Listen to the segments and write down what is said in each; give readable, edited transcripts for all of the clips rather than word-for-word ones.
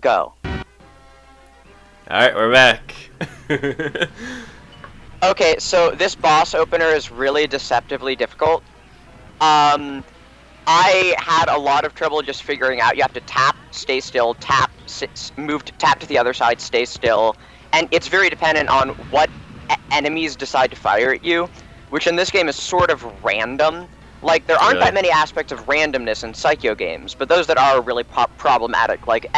go. Alright, we're back. Okay, so this boss opener is really deceptively difficult. I had a lot of trouble just figuring out you have to tap, stay still, tap, tap to the other side, stay still, and it's very dependent on what enemies decide to fire at you, which in this game is sort of random. Like, there aren't that many aspects of randomness in SYO games, but those that are really problematic. Like,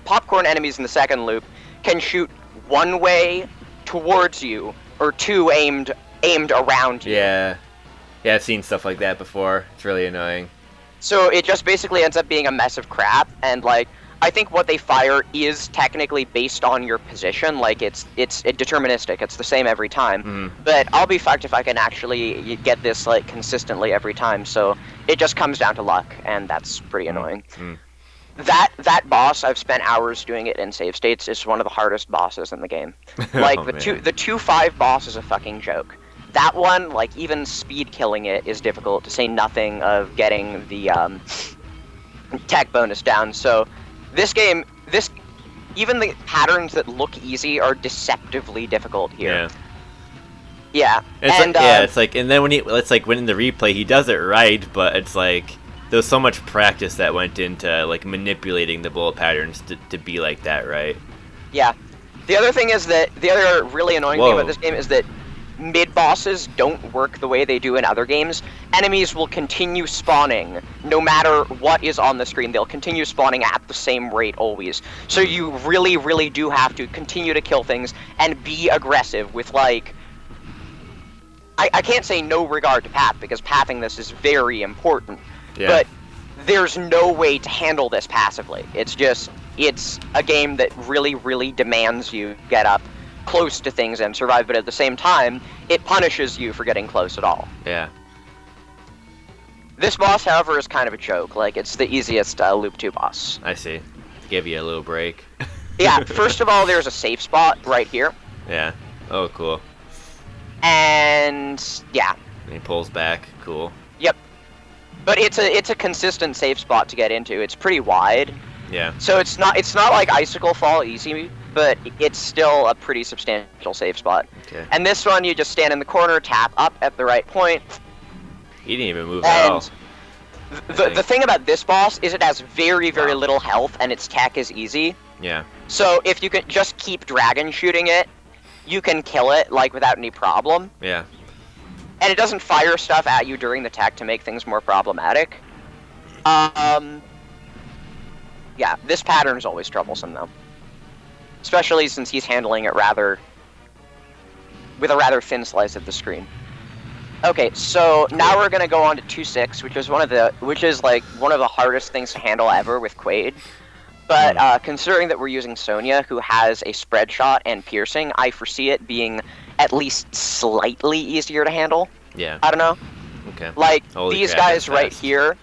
popcorn enemies in the second loop can shoot one way towards you, or two aimed around you. Yeah, I've seen stuff like that before. It's really annoying. So it just basically ends up being a mess of crap, and like, I think what they fire is technically based on your position. Like, it's deterministic. It's the same every time. But I'll be fucked if I can actually get this like consistently every time. So it just comes down to luck, and that's pretty annoying. That boss, I've spent hours doing it in save states. It's one of the hardest bosses in the game. Like, the 2-5 boss is a fucking joke. That one, like, even speed killing it is difficult, to say nothing of getting the tech bonus down. So this game, even the patterns that look easy are deceptively difficult here. Yeah. It's like, and then when it's like when in the replay he does it right, but it's like there was so much practice that went into like manipulating the bullet patterns to be like that, right? Yeah. The other thing is that the other really annoying thing about this game is that mid-bosses don't work the way they do in other games. Enemies will continue spawning no matter what is on the screen. They'll continue spawning at the same rate always. So you really, really do have to continue to kill things and be aggressive with, like... I can't say no regard to path, because pathing this is very important. Yeah. But there's no way to handle this passively. It's a game that really, really demands you get up close to things and survive, but at the same time, it punishes you for getting close at all. Yeah. This boss, however, is kind of a joke. Like, it's the easiest Loop 2 boss. I see. Give you a little break. Yeah, first of all, there's a safe spot right here. Yeah. Oh, cool. And, yeah. And he pulls back. Cool. Yep. But it's a consistent safe spot to get into. It's pretty wide. Yeah. So it's not like Icicle Fall easy, but it's still a pretty substantial safe spot. Okay. And this one, you just stand in the corner, tap up at the right point. He didn't even move at all. The thing about this boss is it has very, very little health, and its tech is easy. Yeah. So if you can just keep dragon shooting it, you can kill it, like, without any problem. Yeah. And it doesn't fire stuff at you during the tech to make things more problematic. Yeah, this pattern is always troublesome, though. Especially since he's handling it with a rather thin slice of the screen. Okay, so now we're gonna go on to 2-6, which is one of the hardest things to handle ever with Quaid. But considering that we're using Sonia, who has a spread shot and piercing, I foresee it being at least slightly easier to handle. Yeah. I don't know. Okay. Like, these guys right here,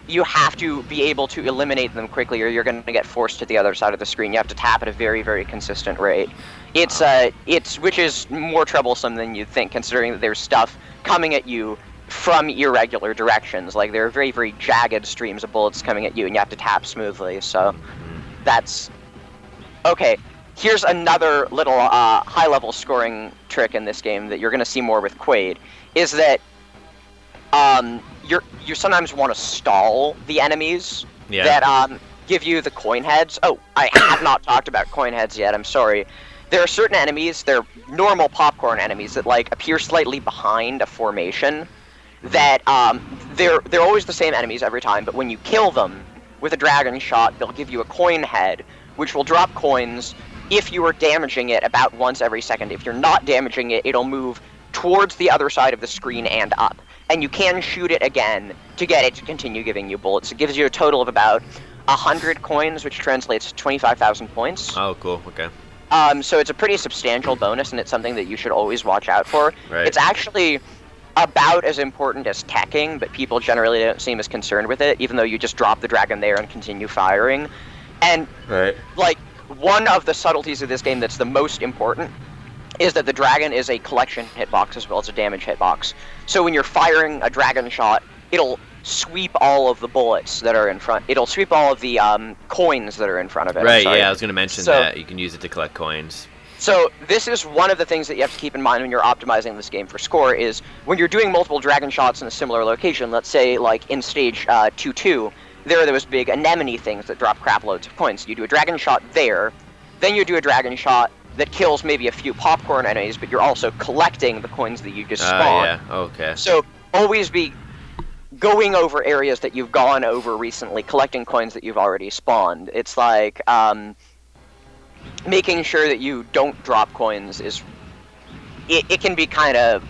you have to be able to eliminate them quickly, or you're going to get forced to the other side of the screen. You have to tap at a very, very consistent rate. Which is more troublesome than you'd think, considering that there's stuff coming at you from irregular directions. Like, there are very, very jagged streams of bullets coming at you, and you have to tap smoothly. So that's okay. Here's another little high-level scoring trick in this game that you're going to see more with Quaid, is that you sometimes want to stall the enemies that give you the coin heads. Oh, I have not talked about coin heads yet, I'm sorry. There are certain enemies, they're normal popcorn enemies that, like, appear slightly behind a formation, that they're always the same enemies every time, but when you kill them with a dragon shot, they'll give you a coin head, which will drop coins if you are damaging it about once every second. If you're not damaging it, it'll move towards the other side of the screen and up. And you can shoot it again to get it to continue giving you bullets. It gives you a total of about 100 coins, which translates to 25,000 points. Oh, cool. Okay. So it's a pretty substantial bonus, and it's something that you should always watch out for. Right. It's actually about as important as teching, but people generally don't seem as concerned with it, even though you just drop the dragon there and continue firing. And, like, one of the subtleties of this game that's the most important is that the dragon is a collection hitbox as well as a damage hitbox. So when you're firing a dragon shot, it'll sweep all of the bullets that are in front. It'll sweep all of the coins that are in front of it. Right, yeah, I was going to mention that. You can use it to collect coins. So this is one of the things that you have to keep in mind when you're optimizing this game for score is when you're doing multiple dragon shots in a similar location, let's say like in stage 2-2, there are those big anemone things that drop crap loads of coins. You do a dragon shot there, then you do a dragon shot that kills maybe a few popcorn enemies, but you're also collecting the coins that you just spawned. Yeah, okay. So always be going over areas that you've gone over recently, collecting coins that you've already spawned. It's like making sure that you don't drop coins is it can be kind of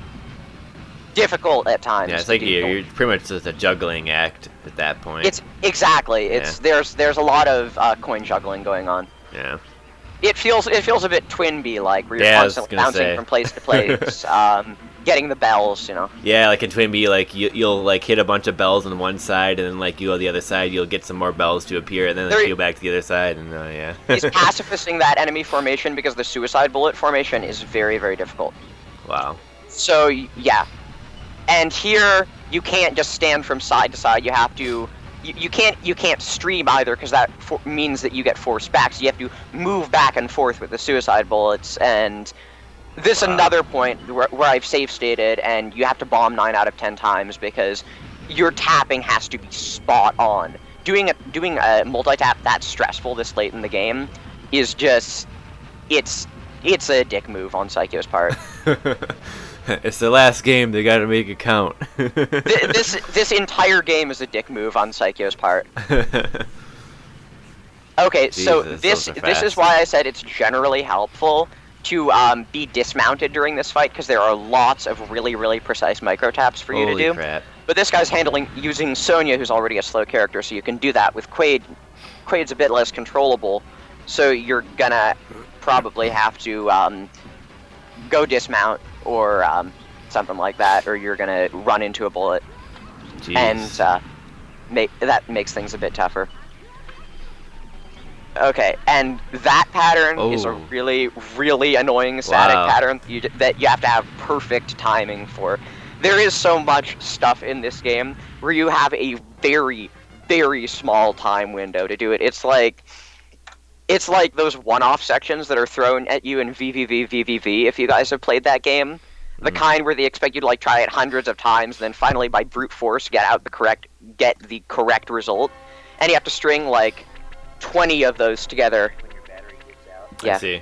difficult at times. Yeah, it's like you're pretty much just a juggling act at that point. It's exactly. It's there's a lot of coin juggling going on. Yeah. It feels a bit Twinbee like, where you're constantly bouncing from place to place, getting the bells, you know. Yeah, like in Twinbee, like you'll like hit a bunch of bells on one side, and then like you go to the other side, you'll get some more bells to appear, and then you go back to the other side, and yeah. He's pacifisting that enemy formation because the suicide bullet formation is very, very difficult. Wow. So yeah, and here you can't just stand from side to side. You have to. You can't stream either because that means that you get forced back. So you have to move back and forth with the suicide bullets, and this another point where I've save stated, and you have to bomb 9 out of 10 times because your tapping has to be spot on. Doing a multi-tap that stressful this late in the game is just it's a dick move on Psycho's part. It's the last game, they gotta make it count. This entire game is a dick move on Psycho's part. Okay, Jesus, so this is why I said it's generally helpful to be dismounted during this fight, because there are lots of really, really precise micro taps for you to do. Crap. But this guy's using Sonia, who's already a slow character, so you can do that with Quaid. Quaid's a bit less controllable, so you're gonna probably have to go dismount or something like that, or you're gonna run into a bullet. Jeez. And that makes things a bit tougher. Okay, and that pattern is a really, really annoying static pattern that you have to have perfect timing for. There is so much stuff in this game where you have a very, very small time window to do it. It's like those one-off sections that are thrown at you in VVV, if you guys have played that game. The kind where they expect you to like try it hundreds of times, and then finally by brute force get the correct result. And you have to string like 20 of those together. Yeah. I see.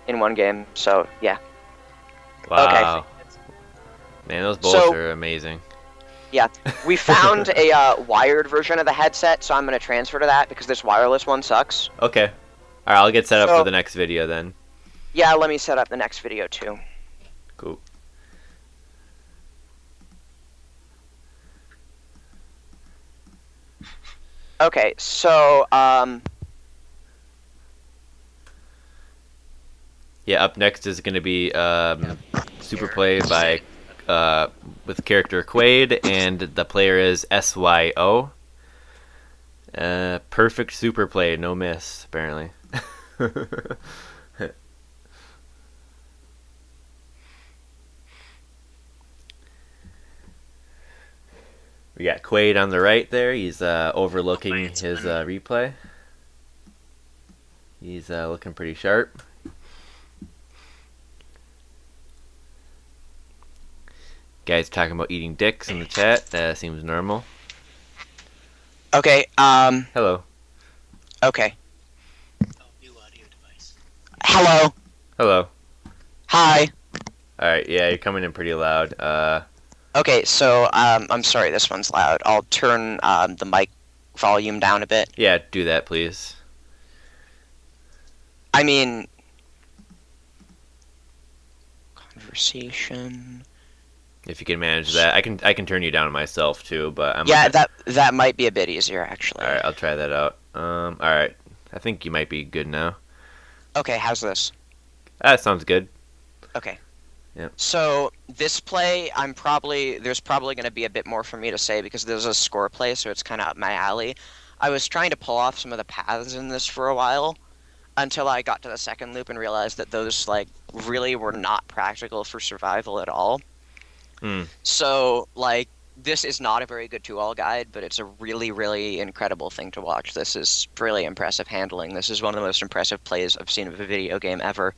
In one game, so yeah. Wow. Okay. Man, those bullets are amazing. Yeah, we found a wired version of the headset, so I'm going to transfer to that because this wireless one sucks. Okay. Alright, I'll get set up for the next video then. Yeah, let me set up the next video too. Cool. Okay, so, yeah, up next is going to be Superplay by with character Quaid, and the player is SYO. Perfect Superplay, no miss, apparently. We got Quaid on the right there. He's overlooking his replay. He's looking pretty sharp. Guys talking about eating dicks in the chat. That seems normal. Okay, Hello. Okay. New audio device. Hello. Hello. Hi. Alright, yeah, you're coming in pretty loud. Okay, so, I'm sorry, this one's loud. I'll turn, the mic volume down a bit. Yeah, do that, please. I mean... Conversation... If you can manage that. I can turn you down myself, too, but I'm... Yeah, that might be a bit easier, actually. Alright, I'll try that out. Alright. I think you might be good now. Okay, how's this? That sounds good. Okay. Yeah. So this play, there's probably going to be a bit more for me to say because there's a score play, so it's kind of up my alley. I was trying to pull off some of the paths in this for a while until I got to the second loop and realized that those like really were not practical for survival at all. So like this is not a very good 2-all guide, but it's a really, really incredible thing to watch. This is really impressive handling. This is one of the most impressive plays I've seen of a video game ever.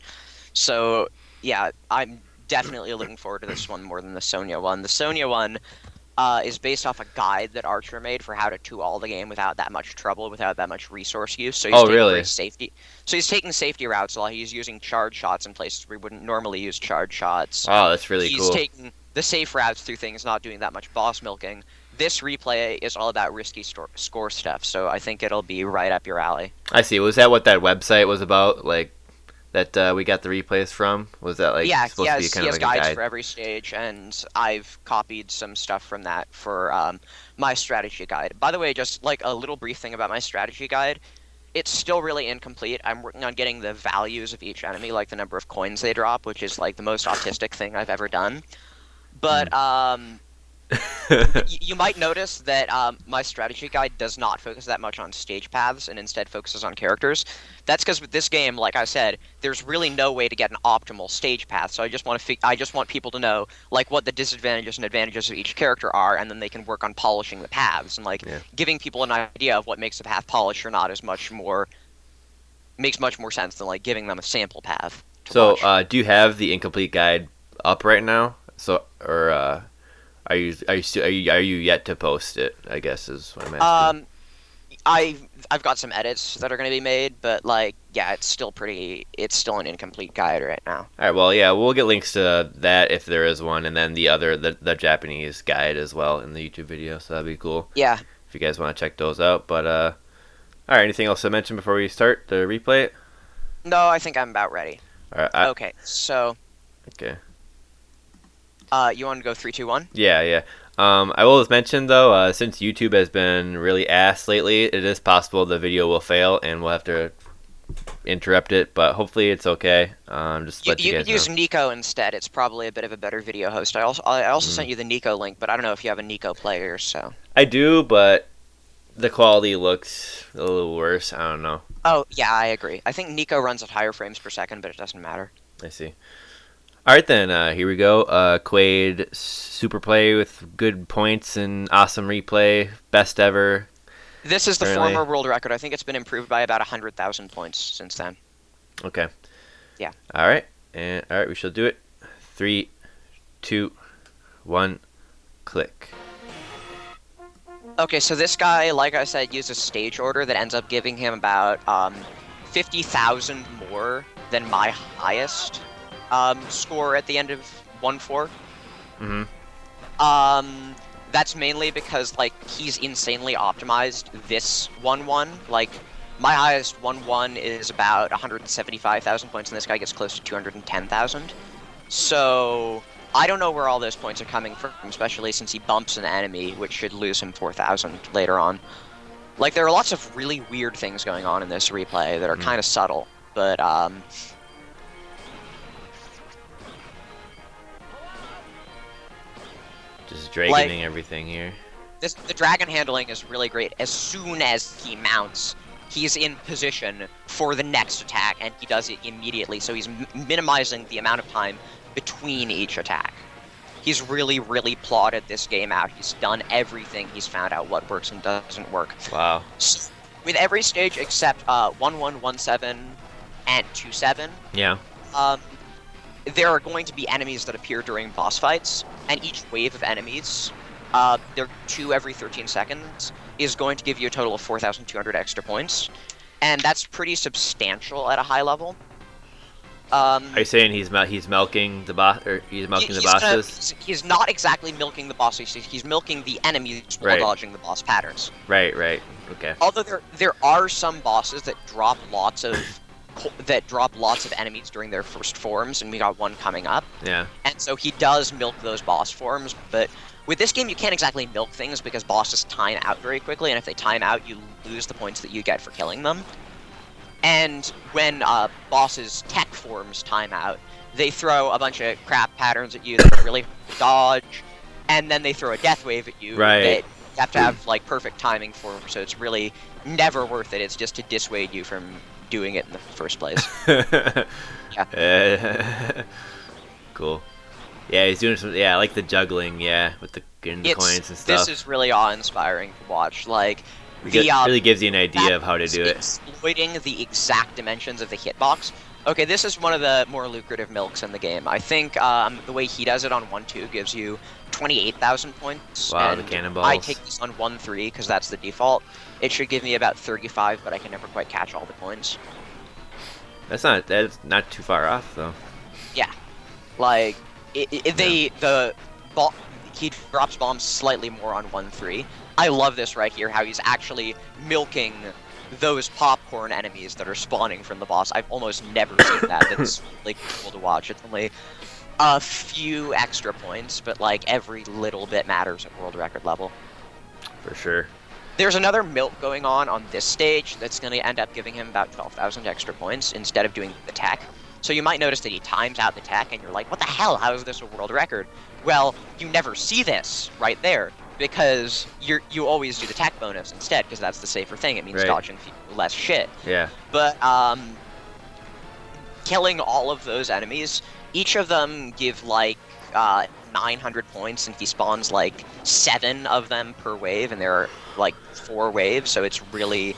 So, yeah, I'm definitely looking forward to this one more than the Sonia one. The Sonia one is based off a guide that Archer made for how to 2-all the game without that much trouble, without that much resource use. So he's Oh, taking really? very safety. So he's taking safety routes while he's using charge shots in places where he wouldn't normally use charge shots. Oh, that's really He's cool. taking the safe routes through things, not doing that much boss milking. This replay is all about risky score stuff, so I think it'll be right up your alley. I see. Was that what that website was about? Like that we got the replays from? Was that like Yeah, supposed to be kind he of has like a guides guide? for every stage, and I've copied some stuff from that for my strategy guide. By the way, just like a little brief thing about my strategy guide, it's still really incomplete. I'm working on getting the values of each enemy, like the number of coins they drop, which is like the most autistic thing I've ever done. But you might notice that my strategy guide does not focus that much on stage paths and instead focuses on characters. That's because with this game, like I said, there's really no way to get an optimal stage path. So I just want people to know like what the disadvantages and advantages of each character are, and then they can work on polishing the paths and like giving people an idea of what makes a path polished or not makes much more sense than like giving them a sample path. So, do you have the incomplete guide up right now? So, or are you yet to post it? I guess is what I'm asking. I've got some edits that are going to be made, but like, yeah, it's still an incomplete guide right now. All right. Well, yeah, we'll get links to that if there is one, and then the Japanese guide as well in the YouTube video. So that'd be cool. Yeah. If you guys want to check those out, but all right. Anything else to mention before we start to replay it? No, I think I'm about ready. All right. Okay. So. Okay. You want to go 3, 2, 1? Yeah. I will mention though, since YouTube has been really ass lately, it is possible the video will fail and we'll have to interrupt it. But hopefully it's okay. Just let you guys could use know. Nico instead. It's probably a bit of a better video host. I also sent you the Nico link, but I don't know if you have a Nico player. So I do, but the quality looks a little worse. I don't know. Oh yeah, I agree. I think Nico runs at higher frames per second, but it doesn't matter. I see. All right, then. Here we go. Quaid Superplay with good points and awesome replay. Best ever. This is the Apparently. former world record. I think it's been improved by about 100,000 points since then. Okay. Yeah. All right. And all right, we shall do it. 3, 2, 1, click. Okay, so this guy, like I said, uses stage order that ends up giving him about 50,000 more than my highest score at the end of 1-4. Mm-hmm. That's mainly because like he's insanely optimized this 1-1. Like my highest 1-1 is about 175,000 points, and this guy gets close to 210,000. So I don't know where all those points are coming from, especially since he bumps an enemy, which should lose him 4,000 later on. Like there are lots of really weird things going on in this replay that are kind of subtle, but Just dragoning everything here. the dragon handling is really great. As soon as he mounts, he's in position for the next attack, and he does it immediately, so he's minimizing the amount of time between each attack. He's really, really plotted this game out. He's done everything. He's found out what works and doesn't work. Wow. So, with every stage except 1-1, 1-7, and 2-7, Yeah. there are going to be enemies that appear during boss fights, and each wave of enemies, they're 2 every 13 seconds, is going to give you a total of 4,200 extra points, and that's pretty substantial at a high level. Are you saying he's milking the boss, or he's milking the bosses? He's not exactly milking the bosses. He's milking the enemies while dodging the boss patterns. Right. Okay. Although there are some bosses that drop lots of enemies during their first forms, and we got one coming up. Yeah. And so he does milk those boss forms, but with this game you can't exactly milk things because bosses time out very quickly, and if they time out, you lose the points that you get for killing them. And when bosses' tech forms time out, they throw a bunch of crap patterns at you that are really hard to dodge, and then they throw a death wave at you that you have to have like perfect timing for, so it's really never worth it. It's just to dissuade you from doing it in the first place. Yeah. Cool. Yeah, he's doing some. Yeah, I like the juggling. Yeah, with the getting the coins and stuff. This is really awe-inspiring to watch. Like, it really gives you an idea of how to do it. Exploiting the exact dimensions of the hitbox. Okay, this is one of the more lucrative milks in the game. I think the way he does it on 1-2 gives you 28,000 points. Wow, and the cannonballs. I take this on 1-3 because that's the default. It should give me about 35, but I can never quite catch all the coins. That's not too far off though. Yeah, like he drops bombs slightly more on 1-3. I love this right here, how he's actually milking those popcorn enemies that are spawning from the boss. I've almost never seen that. It's really cool to watch. It's only a few extra points, but like every little bit matters at world record level. For sure. There's another milk going on this stage that's going to end up giving him about 12,000 extra points instead of doing the tech. So you might notice that he times out the tech, and you're like, what the hell? How is this a world record? Well, you never see this right there, because you always do the tech bonus instead, because that's the safer thing. It means dodging less shit. Yeah. But killing all of those enemies, each of them give like 900 points, and he spawns like 7 of them per wave, and there are like 4 waves, so it's really...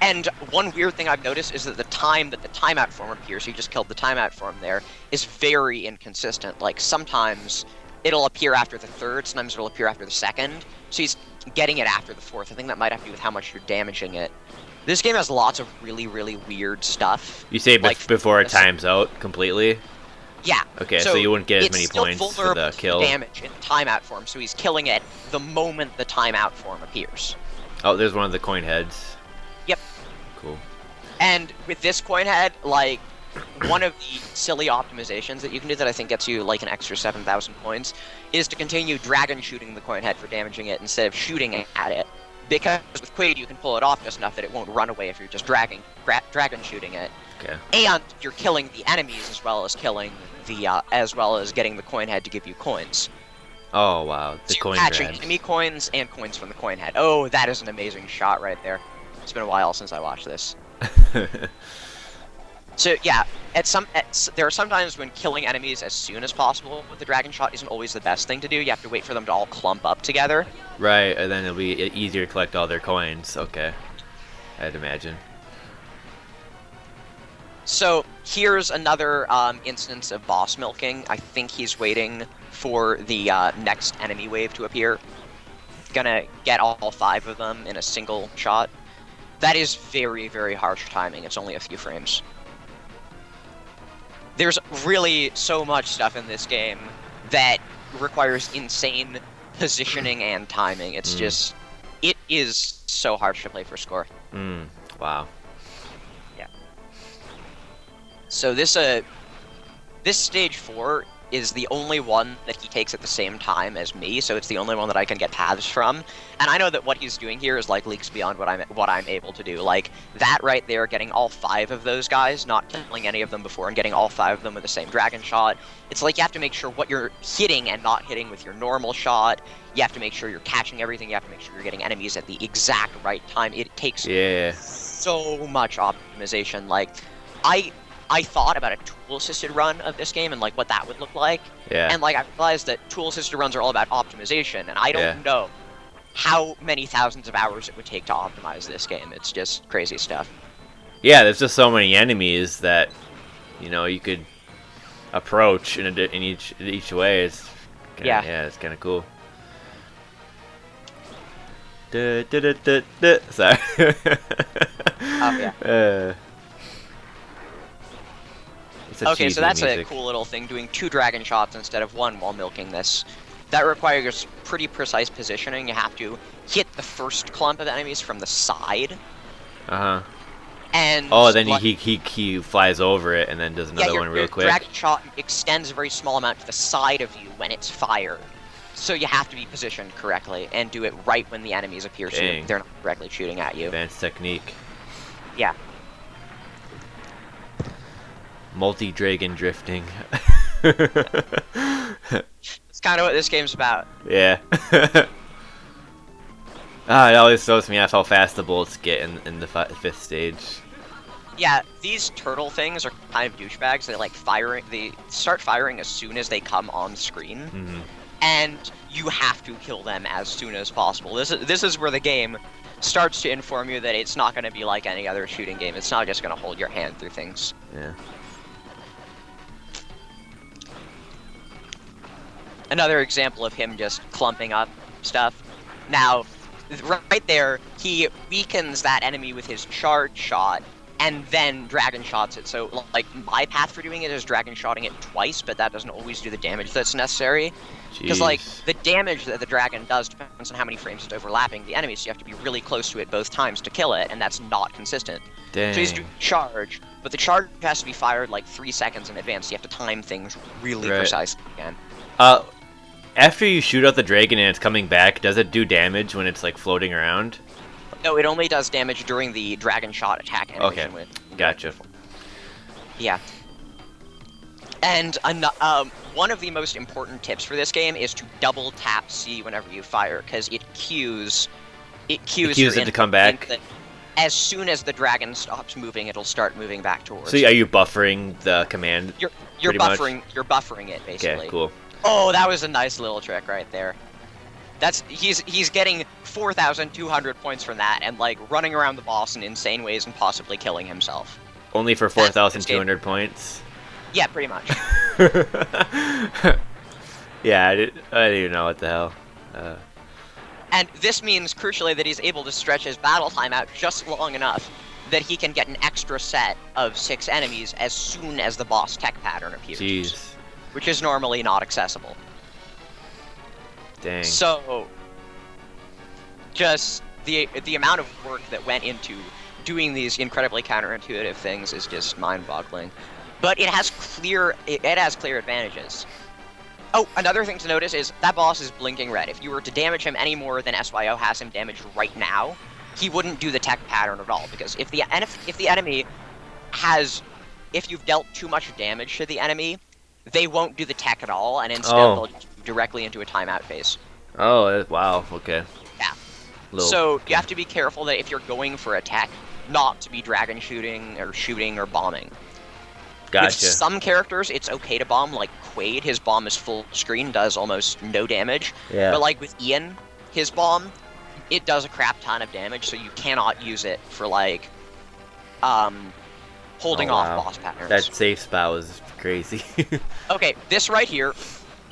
and one weird thing I've noticed is that the time that the timeout form appears, he just killed the timeout form there, is very inconsistent. Like, sometimes it'll appear after the 3rd, sometimes it'll appear after the 2nd, so he's getting it after the 4th. I think that might have to do with how much you're damaging it. This game has lots of really, really weird stuff. You say like, before it times out completely? Yeah. Okay, so you wouldn't get as many points for the kill. Damage in timeout form, so he's killing it the moment the timeout form appears. Oh, there's one of the coin heads. Yep. Cool. And with this coin head, like, one of the silly optimizations that you can do that I think gets you like an extra 7,000 points is to continue dragon shooting the coin head for damaging it instead of shooting at it. Because with Quaid you can pull it off just enough that it won't run away if you're just dragon shooting it. Okay. And you're killing the enemies as well as killing the as well as getting the coin head to give you coins. Oh wow, the coin head. Catching enemy coins and coins from the coin head. Oh, that is an amazing shot right there. It's been a while since I watched this. So yeah, there are some times when killing enemies as soon as possible with the dragon shot isn't always the best thing to do. You have to wait for them to all clump up together. Right, and then it'll be easier to collect all their coins. Okay, I'd imagine. So here's another instance of boss milking. I think he's waiting for the next enemy wave to appear. Gonna get all 5 of them in a single shot. That is very, very harsh timing. It's only a few frames. There's really so much stuff in this game that requires insane positioning and timing. It's just... It is so harsh to play for score. Wow. Yeah. So this stage 4 is the only one that he takes at the same time as me, so it's the only one that I can get paths from. And I know that what he's doing here is like leagues beyond what I'm able to do. Like that right there, getting all 5 of those guys, not killing any of them before, and getting all 5 of them with the same dragon shot. It's like you have to make sure what you're hitting and not hitting with your normal shot. You have to make sure you're catching everything. You have to make sure you're getting enemies at the exact right time. It takes so much optimization. Like I thought about a tool-assisted run of this game and like what that would look like. Yeah. And like I realized that tool-assisted runs are all about optimization, and I don't know how many thousands of hours it would take to optimize this game. It's just crazy stuff. Yeah, there's just so many enemies that you could approach in each way. It's kinda, it's kind of cool. Sorry. Yeah. Okay, so that's music. a cool little thing, doing 2 dragon shots instead of 1 while milking this. That requires pretty precise positioning. You have to hit the first clump of enemies from the side. Uh-huh. And then he flies over it and then does another one real quick. Your dragon shot extends a very small amount to the side of you when it's fired. So you have to be positioned correctly and do it right when the enemies appear, so they're not directly shooting at you. Advanced technique. Yeah. Multi-dragon drifting. That's kind of what this game's about. Yeah. It always throws me off how fast the bullets get in the 5th stage. Yeah, these turtle things are kind of douchebags. They like firing. They start firing as soon as they come on screen, and you have to kill them as soon as possible. This is where the game starts to inform you that it's not going to be like any other shooting game. It's not just going to hold your hand through things. Yeah. Another example of him just clumping up stuff. Now, right there, he weakens that enemy with his charge shot, and then dragon shots it. So, like, my path for doing it is dragon shotting it twice, but that doesn't always do the damage that's necessary. Because, like, the damage that the dragon does depends on how many frames it's overlapping the enemy, so you have to be really close to it both times to kill it, and that's not consistent. Dang. So he's doing charge, but the charge has to be fired, like, 3 seconds in advance, so you have to time things really precisely again. After you shoot out the dragon and it's coming back, does it do damage when it's, like, floating around? No, it only does damage during the dragon shot attack animation. Okay, gotcha. Yeah. And one of the most important tips for this game is to double tap C whenever you fire, because it cues it to come back. As soon as the dragon stops moving, it'll start moving back towards. So are you buffering the command? You're buffering it basically. Okay, cool. Oh, that was a nice little trick right there. He's getting 4,200 points from that, and like running around the boss in insane ways and possibly killing himself. Only for 4,200 points. Yeah, pretty much. Yeah, I didn't even know what the hell. And this means, crucially, that he's able to stretch his battle time out just long enough that he can get an extra set of 6 enemies as soon as the boss tech pattern appears. Jeez. Which is normally not accessible. Dang. So, just the amount of work that went into doing these incredibly counterintuitive things is just mind-boggling. But it has clear advantages. Oh, another thing to notice is that boss is blinking red. If you were to damage him any more than SYO has him damaged right now, he wouldn't do the tech pattern at all. Because if you've dealt too much damage to the enemy, they won't do the tech at all, and instead they'll just move directly into a timeout phase. Oh, wow, okay. Yeah. So you have to be careful that if you're going for a tech, not to be dragon shooting or bombing. Gotcha. With some characters, it's okay to bomb, like Quaid. His bomb is full screen, does almost no damage. Yeah. But like with Ian, his bomb, it does a crap ton of damage, so you cannot use it for like holding off boss patterns. That safe spot was crazy. Okay, this right here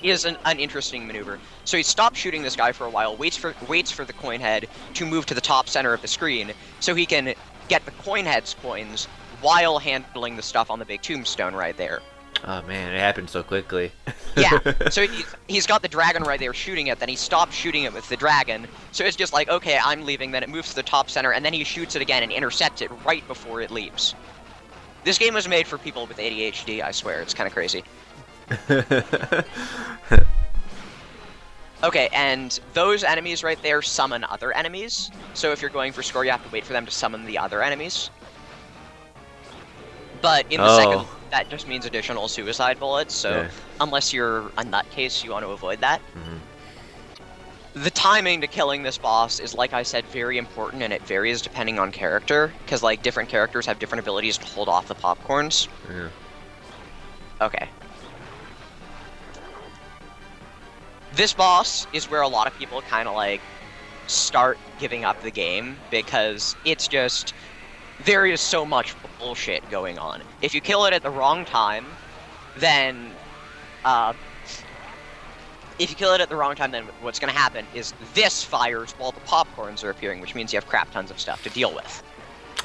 is an interesting maneuver. So he stops shooting this guy for a while, waits for the coin head to move to the top center of the screen, so he can get the coin head's coins while handling the stuff on the big tombstone right there. Oh man, it happened so quickly. Yeah, so he's got the dragon right there shooting it, then he stops shooting it with the dragon, so it's just like, okay, I'm leaving, then it moves to the top center, and then he shoots it again and intercepts it right before it leaves. This game was made for people with ADHD, I swear, it's kind of crazy. Okay, and those enemies right there summon other enemies, so if you're going for score, you have to wait for them to summon the other enemies. But in the second, that just means additional suicide bullets, so unless you're a nutcase, you want to avoid that. The timing to killing this boss is, like I said, very important, and it varies depending on character, because like different characters have different abilities to hold off the popcorns. Yeah. Okay. This boss is where a lot of people kind of like start giving up the game, because it's just, there is so much bullshit going on. If you kill it at the wrong time, then what's going to happen is this fires while the popcorns are appearing, which means you have crap tons of stuff to deal with.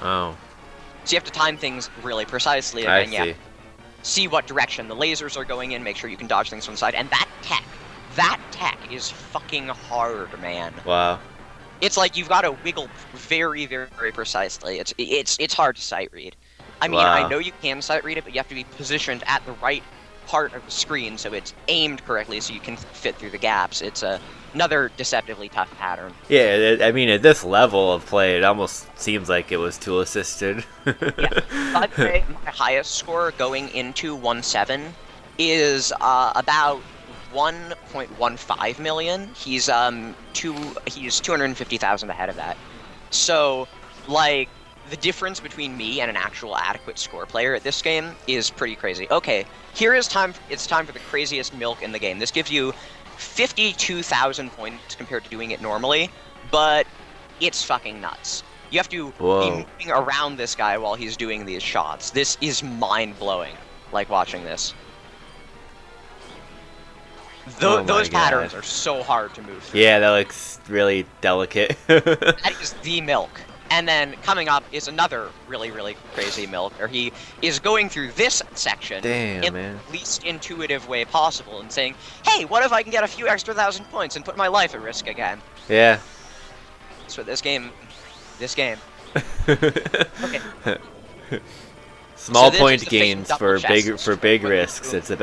Oh. So you have to time things really precisely, and then you see what direction the lasers are going in, make sure you can dodge things from the side, and that tech is fucking hard, man. Wow. It's like you've got to wiggle very, very, very precisely. It's hard to sight read. I mean, I know you can sight read it, but you have to be positioned at the right part of the screen so it's aimed correctly so you can fit through the gaps. It's another deceptively tough pattern. Yeah, I mean, at this level of play, it almost seems like it was tool assisted. Yeah, I'd say my highest score going into 1-7 is about 1.15 million. He's 250,000 ahead of that. So, like, the difference between me and an actual adequate score player at this game is pretty crazy. Okay, here is time. It's time for the craziest milk in the game. This gives you 52,000 points compared to doing it normally, but it's fucking nuts. You have to be moving around this guy while he's doing these shots. This is mind-blowing, like watching this. Those patterns are so hard to move through. Yeah, that looks really delicate. That is the milk. And then coming up is another really, really crazy milk, where he is going through this section in the least intuitive way possible and saying, hey, what if I can get a few extra 1,000 points and put my life at risk again? Yeah. So this game. Okay. Small point gains for big risks. It's the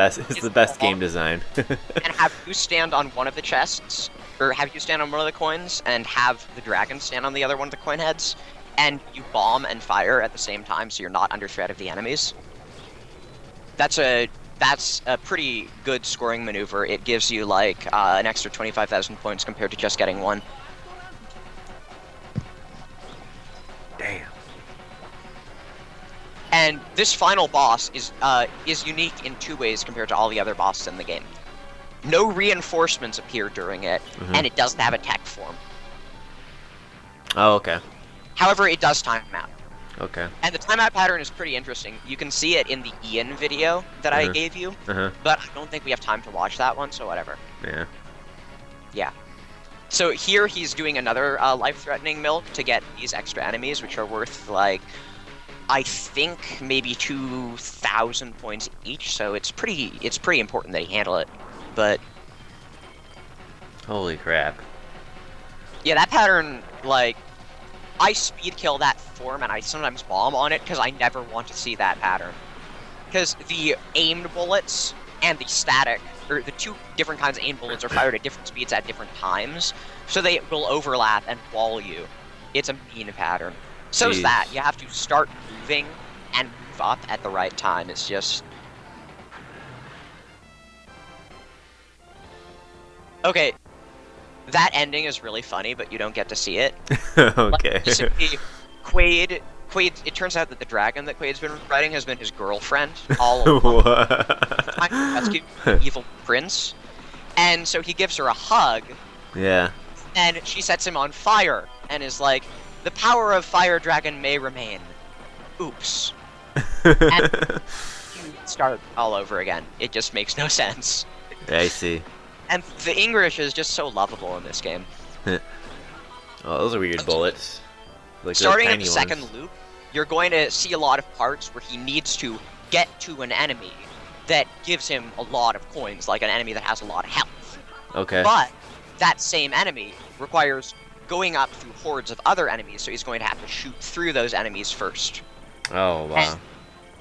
best game design. And have you stand on one of the chests, or have you stand on one of the coins, and have the dragon stand on the other one of the coin heads, and you bomb and fire at the same time, so you're not under threat of the enemies. That's a pretty good scoring maneuver. It gives you like an extra 25,000 points compared to just getting one. Damn. And this final boss is unique in two ways compared to all the other bosses in the game. No reinforcements appear during it, and it doesn't have a tech form. Oh, okay. However, it does time out. Okay. And the timeout pattern is pretty interesting. You can see it in the Ian video that I gave you, but I don't think we have time to watch that one, so whatever. Yeah. Yeah. So here he's doing another life-threatening milk to get these extra enemies, which are worth, like, I think maybe 2,000 points each, so it's pretty important that he handle it. But holy crap. Yeah, that pattern, like, I speed kill that form and I sometimes bomb on it because I never want to see that pattern. Because the aimed bullets and the static, or the two different kinds of aimed bullets are fired at different speeds at different times, so they will overlap and wall you. It's a mean pattern. So is that. You have to start moving and move up at the right time. It's just... Okay, that ending is really funny, but you don't get to see it. Okay. Like, Quaid, it turns out that the dragon that Quaid's been riding has been his girlfriend all along. That's the evil prince. And so he gives her a hug. Yeah. And she sets him on fire, and is like, the power of Fire Dragon may remain. Oops. And you start all over again. It just makes no sense. Yeah, I see. And the English is just so lovable in this game. Oh, those are weird bullets. Like starting in the second loop, you're going to see a lot of parts where he needs to get to an enemy that gives him a lot of coins, like an enemy that has a lot of health. Okay. But that same enemy requires going up through hordes of other enemies, so he's going to have to shoot through those enemies first. Oh, wow. And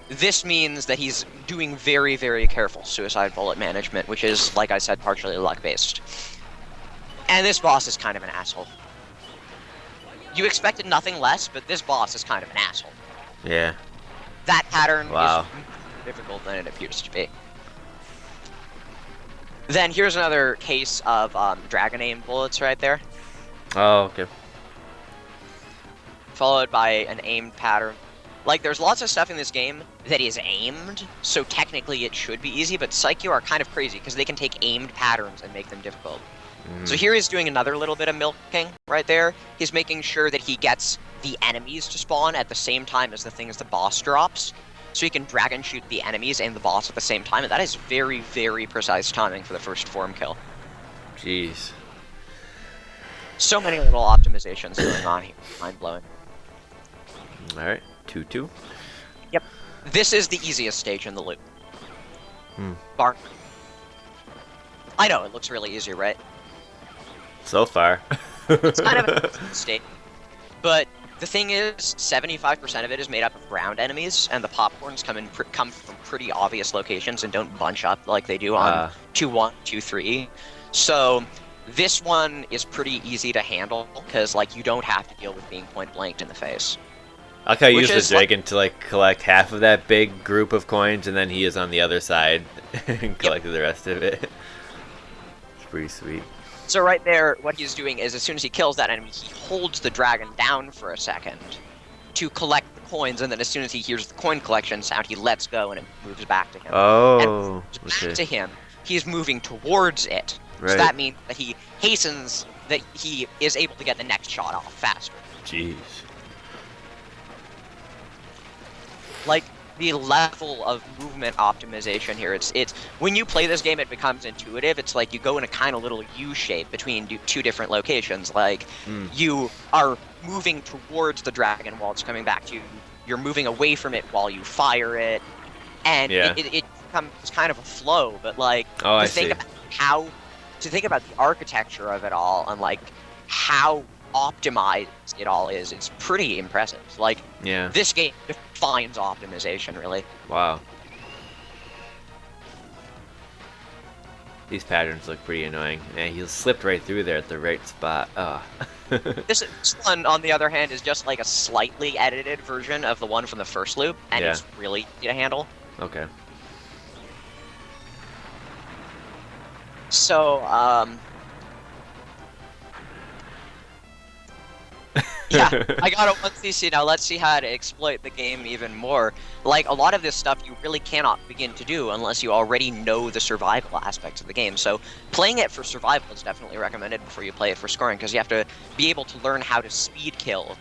this means that he's doing very, very careful suicide bullet management, which is, like I said, partially luck-based. And this boss is kind of an asshole. You expected nothing less, but this boss is kind of an asshole. Yeah. That pattern is wow. more difficult than it appears to be. Then here's another case of dragon aim bullets right there. Oh, okay. Followed by an aimed pattern. Like, there's lots of stuff in this game that is aimed, so technically it should be easy, but SYO are kind of crazy, because they can take aimed patterns and make them difficult. So here he's doing another little bit of milking right there. He's making sure that he gets the enemies to spawn at the same time as the things the boss drops, so he can dragon shoot the enemies and the boss at the same time, and that is very, very precise timing for the first form kill. Jeez. So many little optimizations going on here. Mind-blowing. Alright, 2-2. Yep. This is the easiest stage in the loop. Barn. I know, it looks really easy, right? So far. It's kind of a mistake. But the thing is, 75% of it is made up of ground enemies, and the popcorns come from pretty obvious locations and don't bunch up like they do on 2-1, 2-3. So this one is pretty easy to handle, because like you don't have to deal with being point blanked in the face. I like how you use the dragon to like collect half of that big group of coins, and then he is on the other side and collected the rest of it. It's pretty sweet. So right there, what he's doing is as soon as he kills that enemy, he holds the dragon down for a second, to collect the coins, and then as soon as he hears the coin collection sound, he lets go and it moves back to him. Oh, and okay. back to him, he's moving towards it. Right. So that means that he hastens, that he is able to get the next shot off faster. Jeez. Like, the level of movement optimization here, it's when you play this game, it becomes intuitive. It's like you go in a kind of little U shape between two different locations. Like, you are moving towards the dragon while it's coming back to you. You're moving away from it while you fire it, and it becomes kind of a flow. But like, to think about the architecture of it all and like how optimized it all is, it's pretty impressive. Like, this game defines optimization, really. Wow. These patterns look pretty annoying. Yeah, he slipped right through there at the right spot. This one, on the other hand, is just like a slightly edited version of the one from the first loop, and it's really easy to handle. Okay. So, yeah, I got a 1cc. Now let's see how to exploit the game even more. Like, a lot of this stuff you really cannot begin to do unless you already know the survival aspects of the game. So playing it for survival is definitely recommended before you play it for scoring, because you have to be able to learn how to speed kill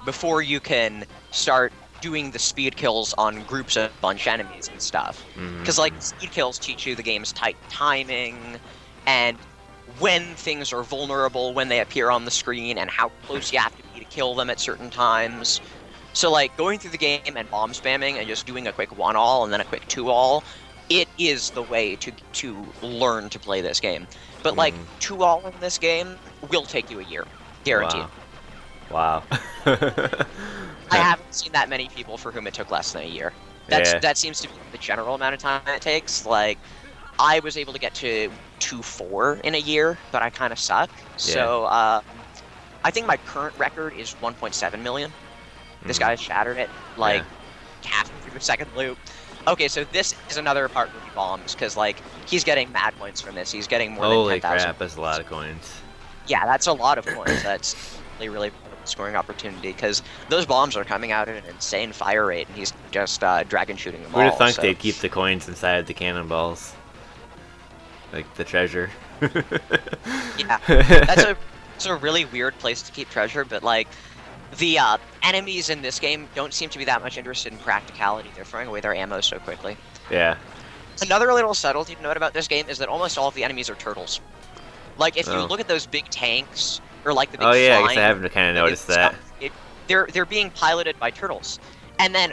before you can start doing the speed kills on groups of bunch enemies and stuff. Because, like, speed kills teach you the game's tight timing and when things are vulnerable, when they appear on the screen, and how close you have to be to kill them at certain times. So, like, going through the game and bomb spamming and just doing a quick 1-all and then a quick 2-all, it is the way to learn to play this game. But, like, 2-all in this game will take you a year. Guaranteed. Wow. I haven't seen that many people for whom it took less than a year. That seems to be the general amount of time it takes. Like, I was able to get to 2-4 in a year, but I kind of suck. So, I think my current record is 1.7 million. This guy shattered it, like, halfway through the second loop. Okay, so this is another part where he bombs, because, like, he's getting mad points from this. He's getting more than 10,000. Holy crap, that's a lot of coins. Yeah, that's a lot of coins. That's really scoring opportunity, because those bombs are coming out at an insane fire rate, and he's just dragon shooting them all. Who'd have thunk they'd keep the coins inside the cannonballs? Like the treasure. Yeah, that's a really weird place to keep treasure, but like, the enemies in this game don't seem to be that much interested in practicality. They're throwing away their ammo so quickly. Yeah. Another little subtlety to note about this game is that almost all of the enemies are turtles. Like, if you look at those big tanks, or like the big I guess flying, I haven't kind of noticed that. They're being piloted by turtles. And then,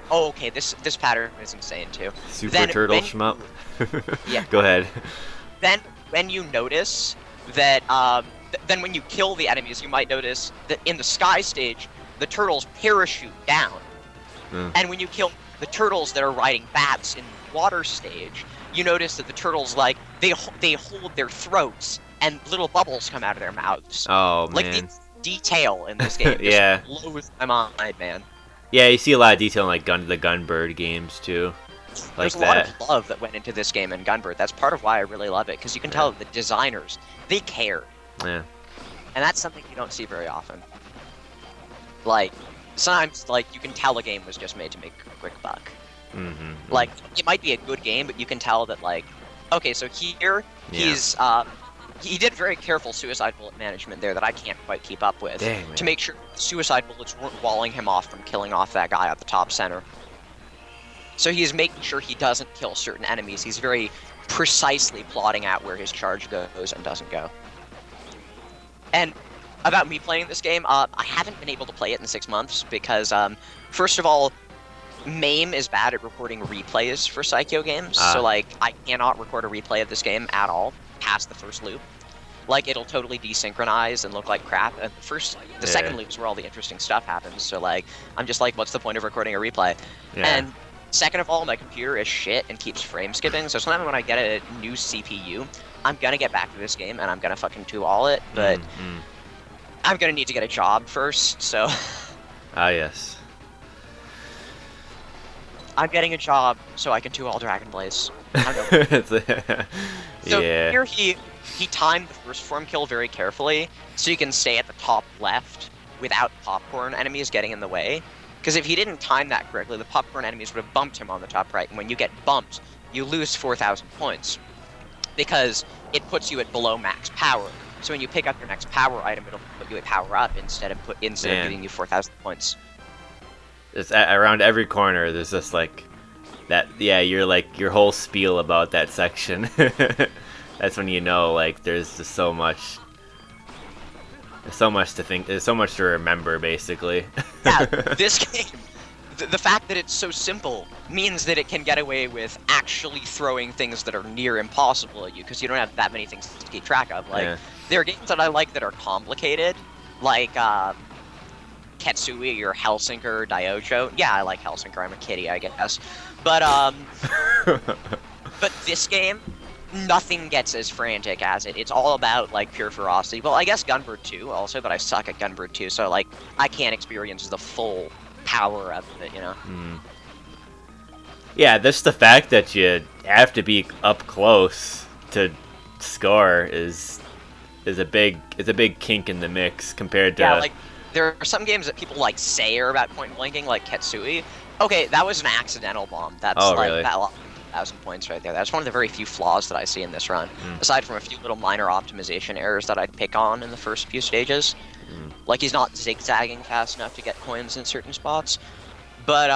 this pattern is insane too. Super turtle shmup. Yeah. Go ahead. Then, when you notice that, then when you kill the enemies, you might notice that in the sky stage, the turtles parachute down. And when you kill the turtles that are riding bats in the water stage, you notice that the turtles, like, they hold their throats and little bubbles come out of their mouths. Oh, man. Like, the detail in this game just blows my mind, man. Yeah, you see a lot of detail in, like, the Gunbird games, too. There's a lot of love that went into this game in Gunbird. That's part of why I really love it, because you can tell that the designers, they care. Yeah. And that's something you don't see very often. Like, sometimes, like, you can tell a game was just made to make a quick buck. Like, it might be a good game, but you can tell that, like, okay, so here, he did very careful suicide bullet management there that I can't quite keep up with. Dang, to make sure suicide bullets weren't walling him off from killing off that guy at the top center. So he's making sure he doesn't kill certain enemies. He's very precisely plotting out where his charge goes and doesn't go. And about me playing this game, I haven't been able to play it in 6 months because, first of all, MAME is bad at recording replays for SYO games. So, like, I cannot record a replay of this game at all past the first loop. Like, it'll totally desynchronize and look like crap. And the second loop is where all the interesting stuff happens. So, like, I'm just like, what's the point of recording a replay? And second of all, my computer is shit and keeps frame skipping. So sometimes when I get a new CPU, I'm gonna get back to this game and I'm gonna fucking 2-all it. But I'm gonna need to get a job first, so. Yes. I'm getting a job so I can 2-all Dragon Blaze. So here he timed the first form kill very carefully, so you can stay at the top left without popcorn enemies getting in the way. Because if he didn't time that correctly, the popcorn enemies would have bumped him on the top right, and when you get bumped, you lose 4,000 points. Because it puts you at below max power. So when you pick up your next power item, it'll put you at power up instead of giving you 4,000 points. It's around every corner. There's just like that. Yeah, you're like your whole spiel about that section. That's when you know like there's just so much. There's so much to think. There's so much to remember, basically. Yeah, this game. The fact that it's so simple means that it can get away with actually throwing things that are near impossible at you, because you don't have that many things to keep track of. Like, there are games that I like that are complicated, like Ketsui or Helsinker or Diojo. Yeah, I like Helsinker. I'm a kitty, I guess. But but this game, nothing gets as frantic as it. It's all about like pure ferocity. Well, I guess Gunbird 2 also, but I suck at Gunbird 2, so like I can't experience the full power of it, you know. Yeah, just the fact that you have to be up close to score is a big kink in the mix compared to. Yeah, like there are some games that people like say are about point blanking, like Ketsui. Okay, that was an accidental bomb. That's really? that 1,000 points right there. That's one of the very few flaws that I see in this run, aside from a few little minor optimization errors that I'd pick on in the first few stages. Like he's not zigzagging fast enough to get coins in certain spots. But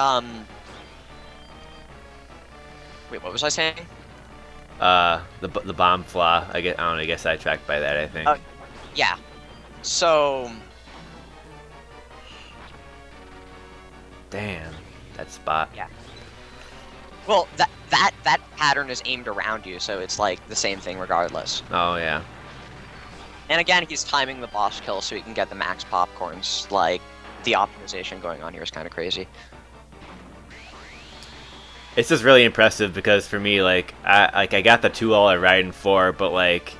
wait, what was I saying? The bomb flaw. I don't know. I guess I tracked by that. I think. Yeah. So. Damn, that spot. Yeah. Well, that pattern is aimed around you, so it's like the same thing regardless. Oh yeah. And again, he's timing the boss kill so he can get the max popcorns. Like, the optimization going on here is kind of crazy. It's just really impressive because for me, like I got the 2-all at Raiden 4, but like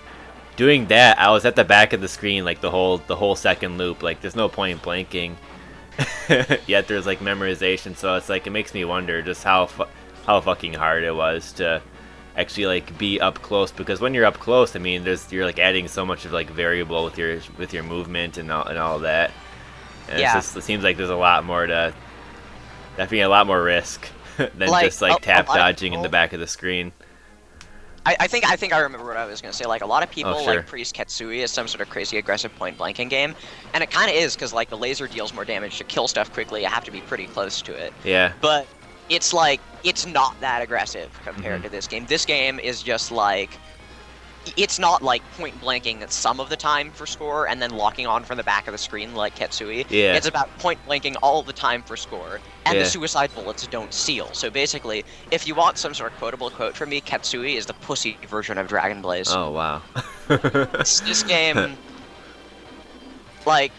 doing that, I was at the back of the screen like the whole second loop. Like, there's no point in blanking. Yet there's like memorization, so it's like it makes me wonder just how fucking hard it was to actually like be up close, because when you're up close, I mean, you're like adding so much of like variable with your movement and all that, and it seems like there's a lot more to definitely a lot more risk than like, just like tap dodging in the back of the screen. I think I remember what I was gonna say. Like, a lot of people like praise Ketsui as some sort of crazy aggressive point blanking game, and it kind of is, because like the laser deals more damage. To kill stuff quickly, you have to be pretty close to it. Yeah. But it's like, it's not that aggressive compared to this game. This game is just like, it's not like point blanking some of the time for score and then locking on from the back of the screen like Ketsui. Yeah. It's about point blanking all the time for score, and the suicide bullets don't seal. So basically, if you want some sort of quotable quote from me, Ketsui is the pussy version of Dragon Blaze. Oh wow. This game, like.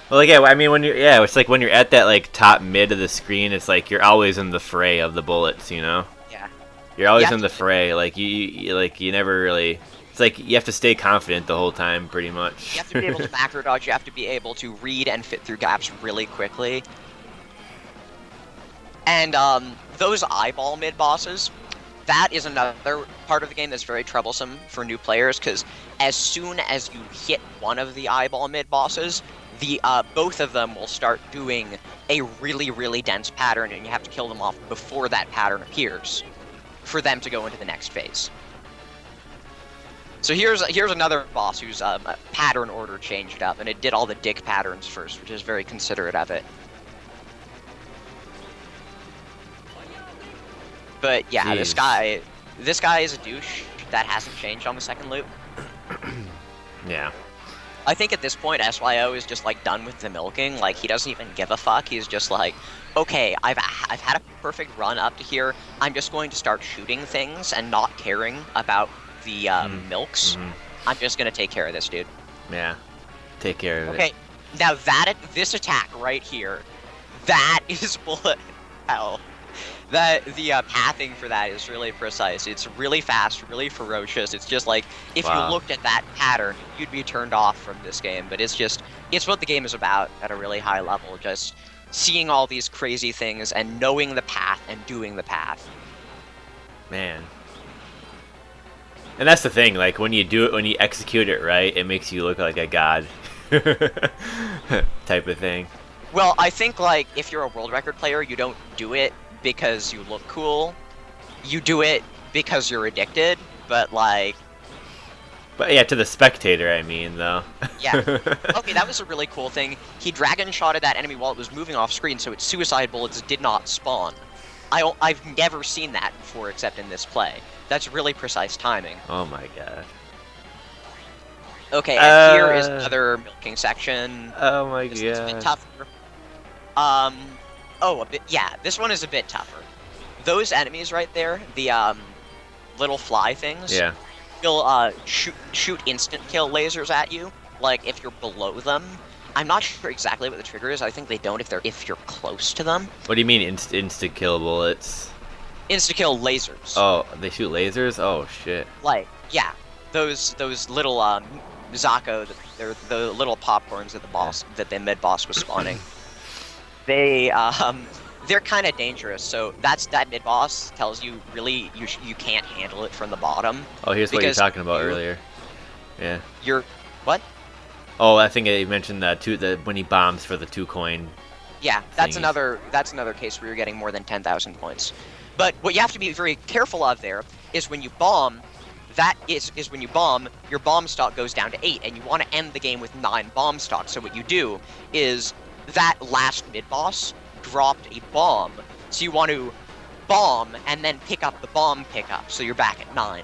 Well, like, yeah, I mean, it's like when you're at that like top mid of the screen, it's like you're always in the fray of the bullets, you know? Yeah. You're always in the fray. Like you never really. It's like you have to stay confident the whole time, pretty much. You have to be able to macro dodge. You have to be able to read and fit through gaps really quickly. And those eyeball mid bosses, that is another part of the game that's very troublesome for new players, because as soon as you hit one of the eyeball mid bosses, both of them will start doing a really, really dense pattern, and you have to kill them off before that pattern appears for them to go into the next phase. So here's another boss whose pattern order changed up, and it did all the dick patterns first, which is very considerate of it. But yeah, Jeez. this guy is a douche. That hasn't changed on the second loop. Yeah. I think at this point, SYO is just like done with the milking. Like, he doesn't even give a fuck. He's just like, okay, I've had a perfect run up to here. I'm just going to start shooting things and not caring about the milks. I'm just gonna take care of this dude. Yeah, take care of it. Okay, now this attack right here, that is bullet hell. The pathing for that is really precise. It's really fast, really ferocious. It's just like, if you looked at that pattern, you'd be turned off from this game. But it's what the game is about at a really high level. Just seeing all these crazy things and knowing the path and doing the path. Man. And that's the thing, like, when you do it, when you execute it right, it makes you look like a god. Type of thing. Well, I think, like, if you're a world record player, you don't do it because you look cool. You do it because you're addicted, but, like... But yeah, to the spectator, I mean, though. Yeah. Okay, that was a really cool thing. He dragon shotted that enemy while it was moving off screen, so its suicide bullets did not spawn. I've never seen that before except in this play. That's really precise timing. Oh my god. Okay, and here is another milking section. Oh my god. It's a bit tougher. Yeah, this one is a bit tougher. Those enemies right there, the, little fly things. Yeah. Will, shoot instant kill lasers at you, like, if you're below them. I'm not sure exactly what the trigger is. I think they don't if you're close to them. What do you mean insta-kill bullets? Insta-kill lasers. Oh, they shoot lasers? Oh, shit. Like, yeah. Those little, Zako, they're the little popcorns that the mid-boss was spawning. They're kind of dangerous, so that mid-boss tells you, really, you can't handle it from the bottom. Oh, here's what you were talking about earlier. Yeah. What? Oh, I think you mentioned that when he bombs for the 2-coin. Yeah, that's another case where you're getting more than 10,000 points. But what you have to be very careful of there is when you bomb, when you bomb, your bomb stock goes down to 8, and you want to end the game with 9 bomb stocks. So what you do is that last mid-boss dropped a bomb, so you want to bomb and then pick up the bomb pickup, so you're back at 9.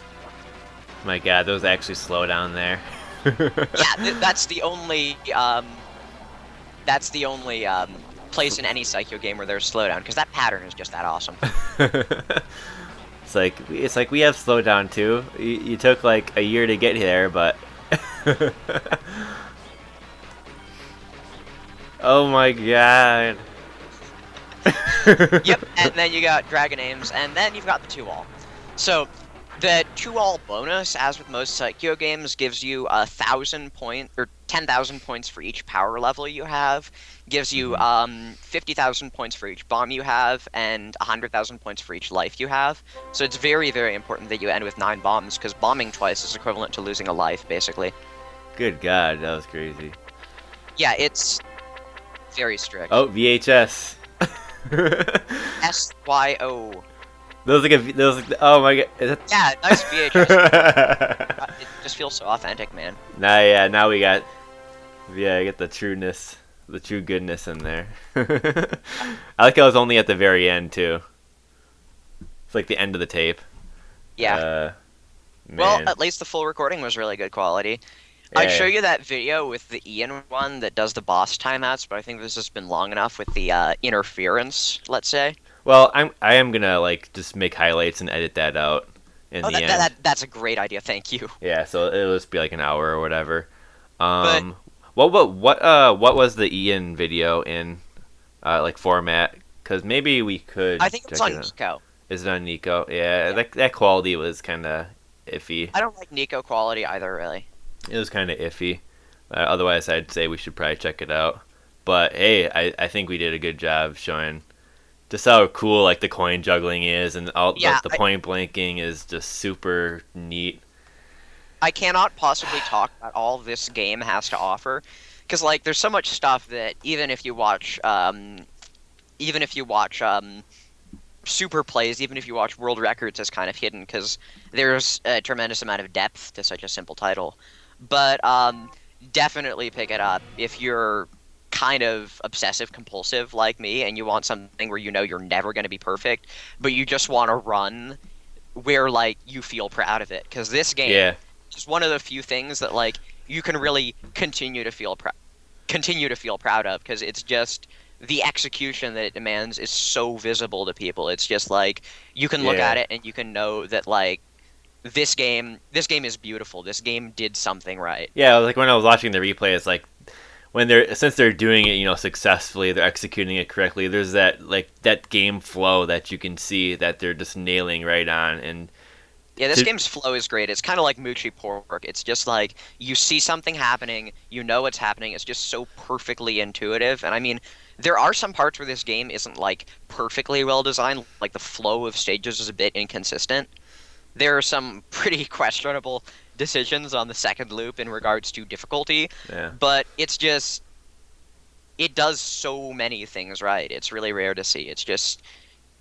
My god, those actually slow down there. Yeah, that's the only place in any Psycho game where there's slowdown, because that pattern is just that awesome. It's like we have slowdown too. You took like a year to get here, but oh my god. Yep, and then you got Dragon Aims, and then you've got the 2-all. So the 2-all bonus, as with most Psycho games, gives you 1,000 points or 10,000 points for each power level you have. Gives you 50,000 points for each bomb you have, and 100,000 points for each life you have. So it's very, very important that you end with 9 bombs, because bombing twice is equivalent to losing a life, basically. Good god, that was crazy. Yeah, it's very strict. Oh, VHS. SYO. Oh my god. Yeah, nice VHS. It just feels so authentic, man. Now we got, I get the trueness, the true goodness in there. I like how it was only at the very end too. It's like the end of the tape. Yeah. Well, at least the full recording was really good quality. I'd show you that video with the Ian one that does the boss timeouts, but I think this has been long enough with the interference, let's say. Well, I am gonna like just make highlights and edit that out in the end. That's a great idea. Thank you. Yeah, so it'll just be like an hour or whatever. What was the Ian video in like format? Because maybe we could. I think it's on Nico. Is it on Nico? Yeah, that quality was kind of iffy. I don't like Nico quality either, really. It was kind of iffy. Otherwise, I'd say we should probably check it out. But hey, I think we did a good job showing just how cool like the coin juggling is, and all the point blanking is just super neat. I cannot possibly talk about all this game has to offer, because like there's so much stuff that even if you watch Superplays, even if you watch World Records, is kind of hidden because there's a tremendous amount of depth to such a simple title. But definitely pick it up if you're kind of obsessive compulsive like me and you want something where you know you're never going to be perfect, but you just want to run where like you feel proud of it, because this game is one of the few things that like you can really continue to feel proud of, because it's just the execution that it demands is so visible to people. It's just like you can look at it and you can know that like this game is beautiful. This game did something right. Yeah, like when I was watching the replay, it's like since they're doing it, successfully, they're executing it correctly. There's that game flow that you can see that they're just nailing right on. And yeah, this game's flow is great. It's kind of like Moochie Pork. It's just like you see something happening, you know what's happening. It's just so perfectly intuitive. And I mean, there are some parts where this game isn't like perfectly well designed. Like the flow of stages is a bit inconsistent. There are some pretty questionable decisions on the second loop in regards to difficulty, but it's just it does so many things right. It's really rare to see.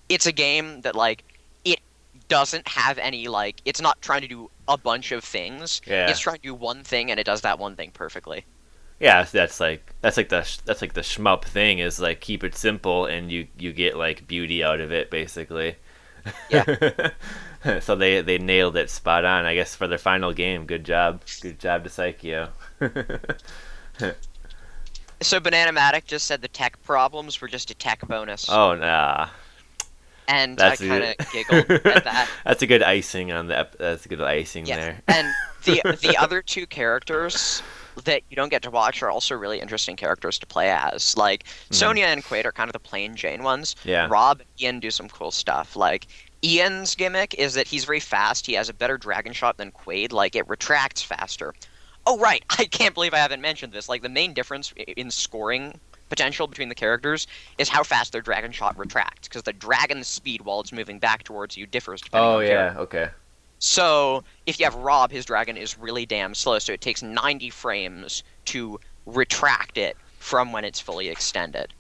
It's a game that like it doesn't have any like it's not trying to do a bunch of things. Yeah. It's trying to do one thing and it does that one thing perfectly. Yeah, that's like the shmup thing is like keep it simple and you get like beauty out of it basically. Yeah. So they nailed it spot on. I guess for their final game, good job to SYO. So Bananamatic just said the tech problems were just a tech bonus. Oh nah, And that's I kind of giggled at that. That's a good icing on the. That's a good icing Yes. there. And the other two characters that you don't get to watch are also really interesting characters to play as. Like Sonia and Quaid are kind of the plain Jane ones. Yeah. Rob and Ian do some cool stuff. Like Ian's gimmick is that he's very fast. He has a better dragon shot than Quaid. Like it retracts faster. Oh right, I can't believe I haven't mentioned this. Like the main difference in scoring potential between the characters is how fast their dragon shot retracts, because the dragon's speed while it's moving back towards you differs depending on Oh the yeah, character. okay. So if you have Rob, his dragon is really damn slow, so it takes 90 frames to retract it from when it's fully extended.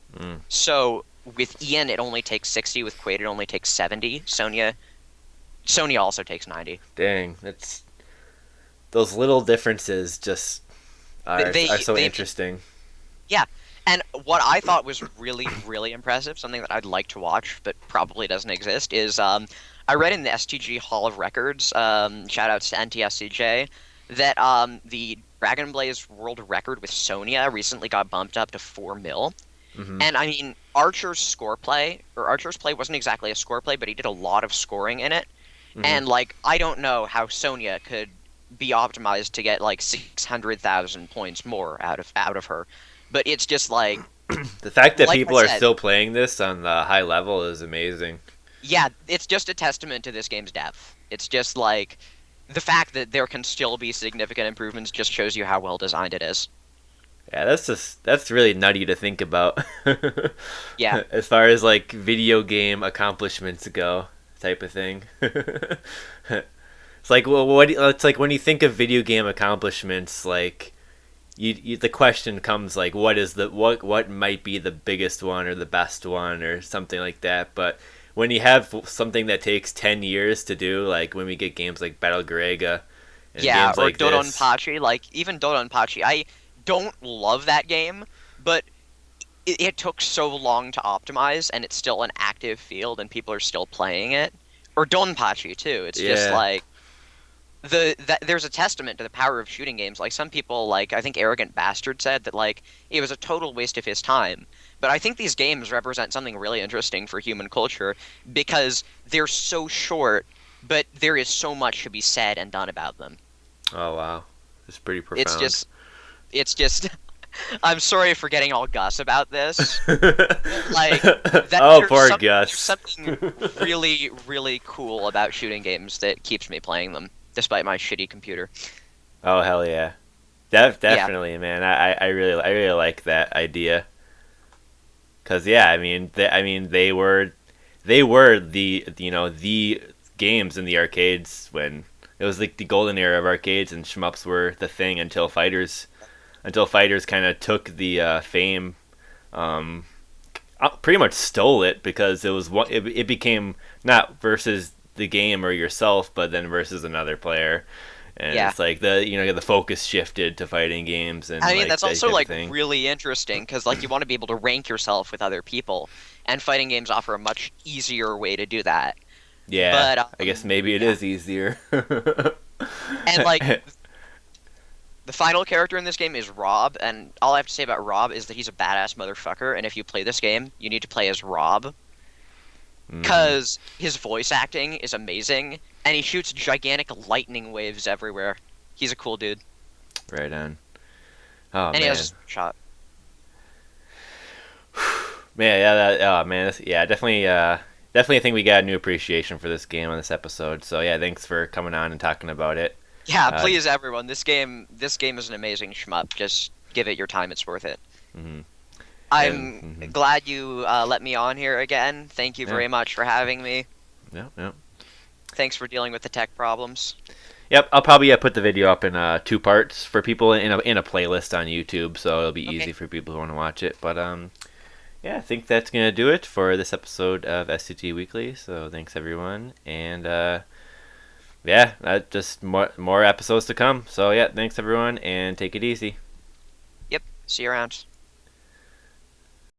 So with Ian, it only takes 60. With Quaid, it only takes 70. Sonia also takes 90. Dang, that's those little differences just are so interesting. Yeah, and what I thought was really, really impressive, something that I'd like to watch but probably doesn't exist, is I read in the STG Hall of Records, shoutouts to NTSCJ, that the Dragon Blaze world record with Sonia recently got bumped up to 4 mil. And I mean, Archer's play wasn't exactly a score play, but he did a lot of scoring in it. And like, I don't know how Sonia could be optimized to get like 600,000 points more out of her, but it's just like the fact that like people I are said, still playing this on the high level is amazing. yeah, it's just a testament to this game's depth. It's just like the fact that there can still be significant improvements just shows you how well designed it is. Yeah, that's really nutty to think about. Yeah. As far as like video game accomplishments go, type of thing. It's like, well, it's like when you think of video game accomplishments, like the question comes like, what might be the biggest one or the best one or something like that. But when you have something that takes 10 years to do, like when we get games like Battle Garega and games or like this, Dodonpachi, like even Dodonpachi, I don't love that game, but it took so long to optimize, and it's still an active field, and people are still playing it. Or Donpachi too. It's just like there's a testament to the power of shooting games. Like some people, like I think Arrogant Bastard said that like it was a total waste of his time. But I think these games represent something really interesting for human culture because they're so short, but there is so much to be said and done about them. Oh wow, it's pretty profound. It's just. I'm sorry for getting all Gus about this. Like, oh, poor Gus. There's something really, really cool about shooting games that keeps me playing them, despite my shitty computer. Oh hell yeah, definitely, man. I really like that idea. Cause yeah, I mean they were the games in the arcades when it was like the golden era of arcades, and shmups were the thing until fighters kind of took the fame, pretty much stole it because it became not versus the game or yourself, but then versus another player, and it's like the focus shifted to fighting games, and I mean like, that's that also type of like thing. really interesting because like you want to be able to rank yourself with other people, and fighting games offer a much easier way to do that. Yeah, but I guess maybe it is easier. And like. The final character in this game is Rob, and all I have to say about Rob is that he's a badass motherfucker, and if you play this game, you need to play as Rob. Because his voice acting is amazing, and he shoots gigantic lightning waves everywhere. He's a cool dude. Right on. Oh, and man. He has a shot. Man, definitely think we got a new appreciation for this game on this episode. So yeah, thanks for coming on and talking about it. Yeah, please, everyone. This game is an amazing shmup. Just give it your time; it's worth it. I'm glad you let me on here again. Thank you very much for having me. Yeah. Thanks for dealing with the tech problems. Yep, I'll probably put the video up in 2 parts for people in a playlist on YouTube, so it'll be easy for people who want to watch it. But yeah, I think that's gonna do it for this episode of STG Weekly. So thanks everyone, and yeah, just more episodes to come. So yeah, thanks everyone, and take it easy. Yep. See you around.